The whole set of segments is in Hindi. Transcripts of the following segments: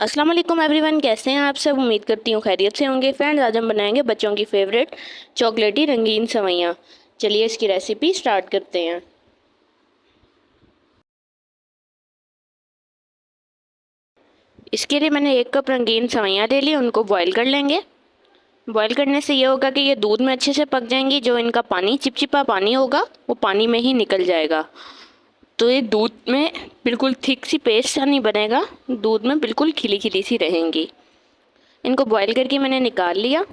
अस्सलाम वालेकुम एवरीवन, कैसे हैं आप सब। उम्मीद करती हूँ खैरियत से होंगे। फ्रेंड्स, आज हम बनाएंगे बच्चों की फेवरेट चॉकलेटी रंगीन सेवइयाँ। चलिए इसकी रेसिपी स्टार्ट करते हैं। इसके लिए मैंने 1 कप रंगीन सेवइयाँ ले ली, उनको बॉईल कर लेंगे। बॉईल करने से ये होगा कि ये दूध में अच्छे से पक जाएंगी। जो इनका पानी चिपचिपा पानी होगा वो पानी में ही निकल जाएगा। तो ये दूध में बिल्कुल थिक सी पेस्ट सा नहीं बनेगा, दूध में बिल्कुल खिली खिली सी रहेंगी। इनको बॉईल करके मैंने निकाल लिया।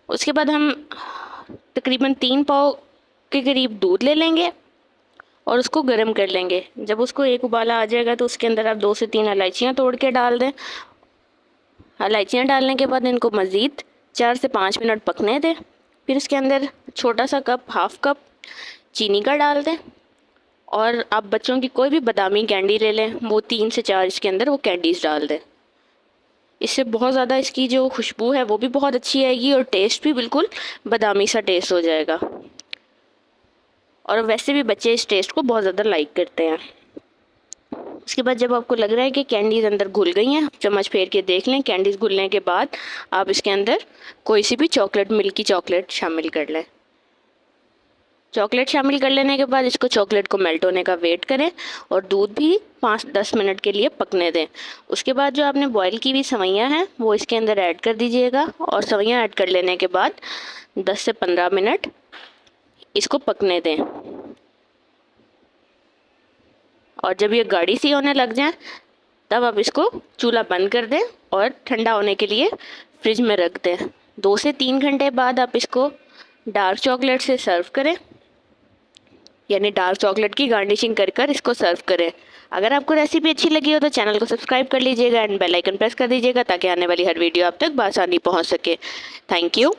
उसके बाद हम तकरीबन 3 पाव के करीब दूध ले लेंगे और उसको गर्म कर लेंगे। जब उसको एक उबाला आ जाएगा तो उसके अंदर आप 2 से 3 इलायचियाँ तोड़ के डाल दें। इलायचियाँ डालने के बाद इनको मज़ीद 4 से 5 मिनट पकने दें। फिर इसके अंदर छोटा सा कप, हाफ कप चीनी का डाल दें। और आप बच्चों की कोई भी बादामी कैंडी ले लें, वो 3 से 4 इसके अंदर वो कैंडीज़ डाल दें। इससे बहुत ज़्यादा इसकी जो खुशबू है वो भी बहुत अच्छी आएगी और टेस्ट भी बिल्कुल बादामी सा टेस्ट हो जाएगा। और वैसे भी बच्चे इस टेस्ट को बहुत ज़्यादा लाइक करते हैं। उसके बाद जब आपको लग रहा है कि कैंडीज़ अंदर घुल गई हैं, चम्मच फेर के देख लें। कैंडीज़ घुलने के बाद आप इसके अंदर कोई सी भी चॉकलेट, मिल्की चॉकलेट शामिल कर लें। चॉकलेट शामिल कर लेने के बाद इसको, चॉकलेट को मेल्ट होने का वेट करें और दूध भी 5-10 मिनट के लिए पकने दें। उसके बाद जो आपने बॉईल की हुई सेवइयाँ हैं वो इसके अंदर ऐड कर दीजिएगा और सेवइयाँ ऐड कर लेने के बाद 10 से 15 मिनट इसको पकने दें। और जब ये गाढ़ी सी होने लग जाए तब आप इसको चूल्हा बंद कर दें और ठंडा होने के लिए फ्रिज में रख दें। 2 से 3 घंटे बाद आप इसको डार्क चॉकलेट से सर्व करें, यानी डार्क चॉकलेट की गार्निशिंग कर कर इसको सर्व करें। अगर आपको रेसिपी अच्छी लगी हो तो चैनल को सब्सक्राइब कर लीजिएगा एंड बेल आइकन प्रेस कर दीजिएगा ताकि आने वाली हर वीडियो आप तक बआसानी पहुंच सके। Thank you.